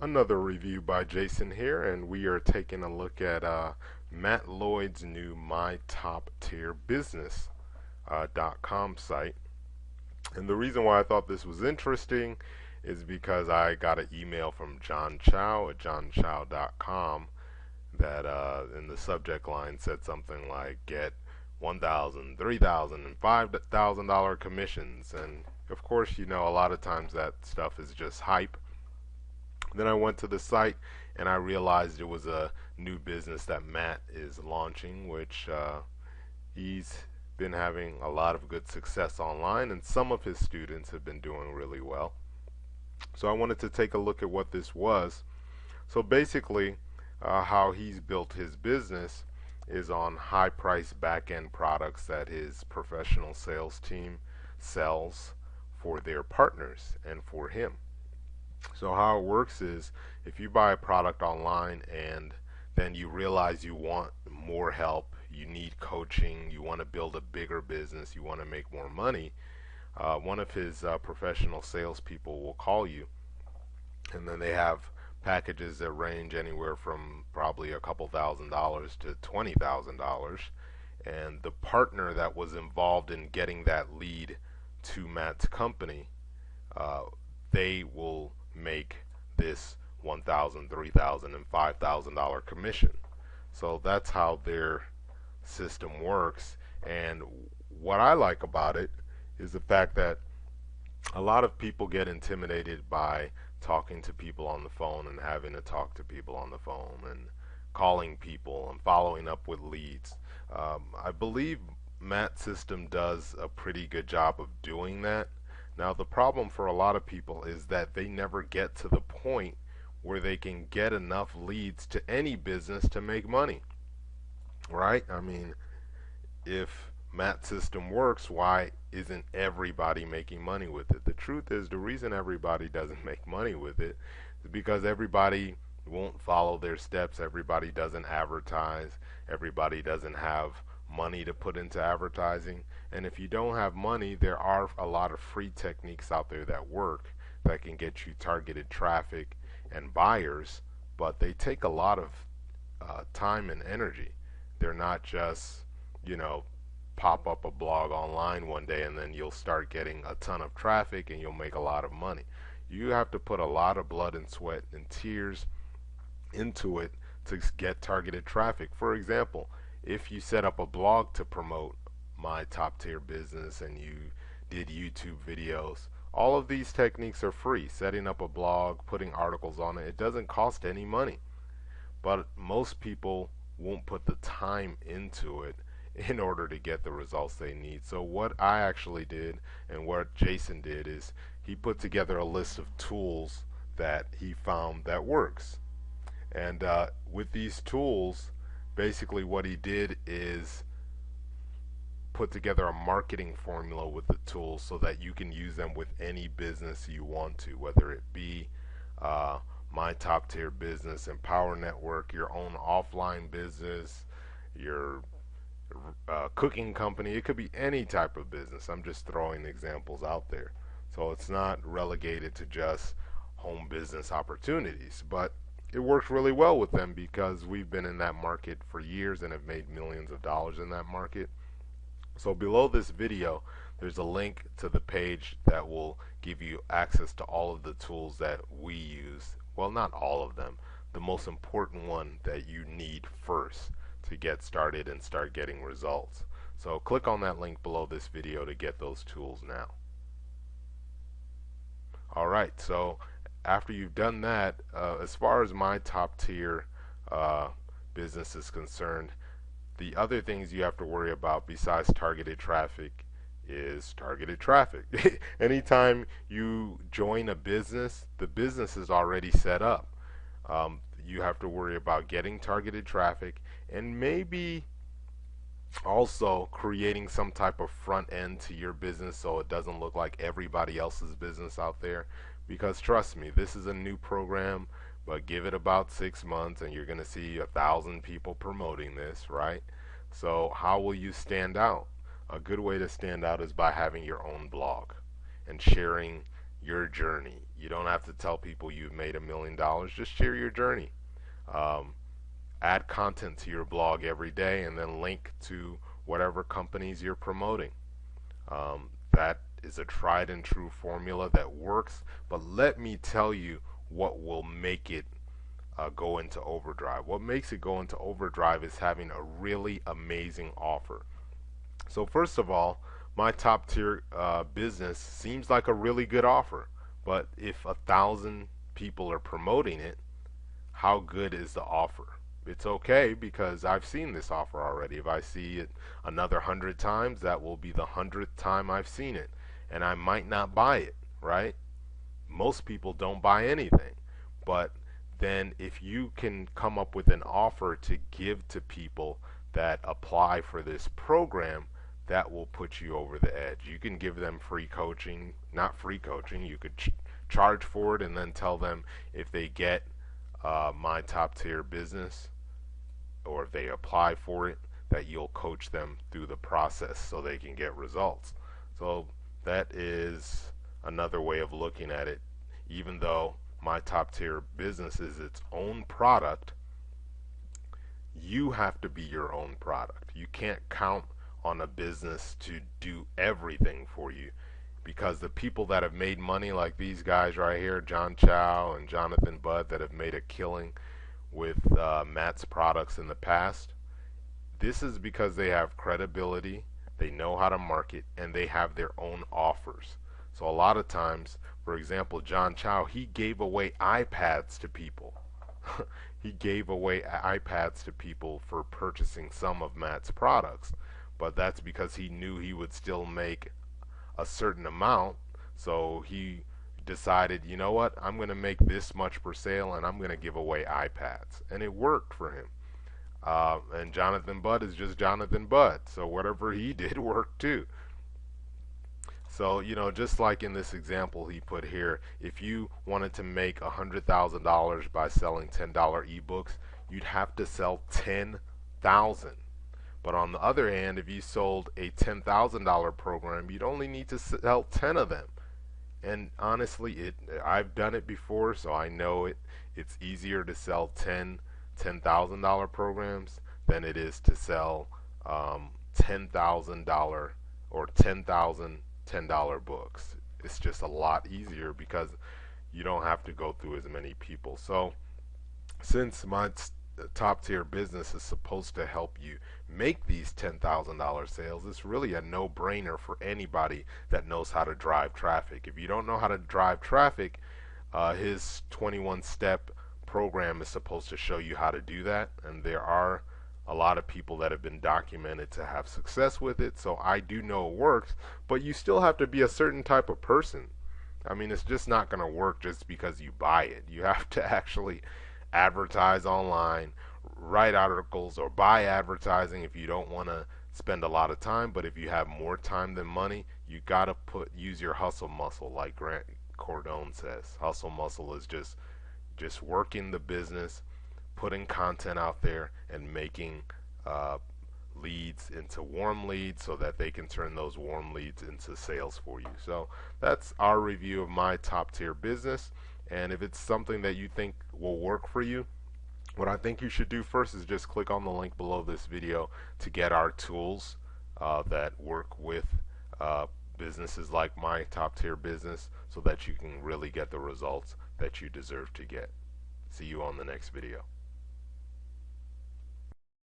Another review by Jason here, and we are taking a look at Matt Lloyd's new My Top Tier Business .com site. And the reason why I thought this was interesting is because I got an email from John Chow at johnchow.com that in the subject line said something like get 1,000, 3,000, and $5,000 commissions. And of course, you know, a lot of times that stuff is just hype. Then I went to the site and I realized it was a new business that Matt is launching, which he's been having a lot of good success online, and some of his students have been doing really well. So I wanted to take a look at what this was. So basically, how he's built his business is on high price back end products that his professional sales team sells for their partners and for him. So how it works is if you buy a product online and then you realize you want more help, you need coaching, you want to build a bigger business, you want to make more money, one of his professional salespeople will call you, and then they have packages that range anywhere from probably a couple $1,000s to $20,000. And the partner that was involved in getting that lead to Matt's company, uh, they will make this 1,000, 3,000, and $5,000 commission. So that's how their system works. And what I like about it is the fact that a lot of people get intimidated by talking to people on the phone and having to talk to people on the phone and calling people and following up with leads. I believe Matt's system does a pretty good job of doing that. Now, the problem for a lot of people is that they never get to the point where they can get enough leads to any business to make money, right? I mean, if Matt's system works, why isn't everybody making money with it? The truth is, the reason everybody doesn't make money with it is because everybody won't follow their steps, everybody doesn't advertise, everybody doesn't have money to put into advertising. And if you don't have money, there are a lot of free techniques out there that work that can get you targeted traffic and buyers, but they take a lot of time and energy. They're not just, you know, pop up a blog online one day and then you'll start getting a ton of traffic and you'll make a lot of money. You have to put a lot of blood and sweat and tears into it to get targeted traffic. For example, if you set up a blog to promote My Top Tier Business and you did YouTube videos, all of these techniques are free. Setting up a blog, putting articles on it, it doesn't cost any money. But most people won't put the time into it in order to get the results they need. So what I actually did and what Jason did is he put together a list of tools that he found that works. And with these tools, basically what he did is put together a marketing formula with the tools so that you can use them with any business you want to, whether it be My Top Tier Business, Empower Network, your own offline business, your cooking company. It could be any type of business. I'm just throwing examples out there. So it's not relegated to just home business opportunities, but it works really well with them because we've been in that market for years and have made millions of dollars in that market. So below this video, there's a link to the page that will give you access to all of the tools that we use. Well, not all of them. The most important one that you need first to get started and start getting results. So click on that link below this video to get those tools now. Alright, so after you've done that, as far as My Top Tier business is concerned, the other things you have to worry about besides targeted traffic is targeted traffic. Anytime you join a business, the business is already set up. You have to worry about getting targeted traffic and maybe also creating some type of front end to your business so it doesn't look like everybody else's business out there. Because trust me, this is a new program, but give it about 6 months and you're going to see 1,000 people promoting this, right? So how will you stand out? A good way to stand out is by having your own blog and sharing your journey, You don't have to tell people you've made $1 million. Just share your journey. Um, Add content to your blog every day and then link to whatever companies you're promoting. That is a tried and true formula that works, but let me tell you what will make it go into overdrive. What makes it go into overdrive is having a really amazing offer. So first of all, my top tier business seems like a really good offer, but if 1,000 people are promoting it, how good is the offer? It's okay because I've seen this offer already. If I see it another 100 times, that will be the 100th time I've seen it, and I might not buy it, right? Most people don't buy anything, but then if you can come up with an offer to give to people that apply for this program, that will put you over the edge. You can give them free coaching, not free coaching, you could charge for it and then tell them if they get my top tier business or if they apply for it, that you'll coach them through the process so they can get results. So that is another way of looking at it. Even though my top tier business is its own product, you have to be your own product. You can't count on a business to do everything for you, because the people that have made money, like these guys right here, John Chow and Jonathan Budd, that have made a killing with Matt's products in the past, this is because they have credibility, they know how to market, and they have their own offers. So a lot of times, for example, John Chow, he gave away iPads to people. He gave away iPads to people for purchasing some of Matt's products, but that's because he knew he would still make a certain amount, so he decided, you know what, I'm going to make this much per sale and I'm going to give away iPads, and it worked for him. And Jonathan Budd is just Jonathan Budd, so whatever he did worked too. So, just like in this example he put here, if you wanted to make $100,000 by selling $10 ebooks, you'd have to sell 10,000. But on the other hand, if you sold a $10,000 program, you'd only need to sell 10 of them. And honestly, I've done it before, so I know it's easier to sell $10,000 programs than it is to sell $10,000 or 10,000 $10 books. It's just a lot easier because you don't have to go through as many people. So since my top tier business is supposed to help you make these $10,000 sales, it's really a no-brainer for anybody that knows how to drive traffic. If you don't know how to drive traffic, his 21-step program is supposed to show you how to do that, and there are a lot of people that have been documented to have success with it, so I do know it works, but you still have to be a certain type of person. I mean, it's just not going to work just because you buy it. You have to actually advertise online, write articles, or buy advertising if you don't want to spend a lot of time. But if you have more time than money, you got to use your hustle muscle, like Grant Cardone says. Hustle muscle is just working the business, putting content out there, and making leads into warm leads so that they can turn those warm leads into sales for you. So that's our review of my top tier business. And if it's something that you think will work for you, what I think you should do first is just click on the link below this video to get our tools that work with businesses like my top tier business, so that you can really get the results that you deserve to get. See you on the next video.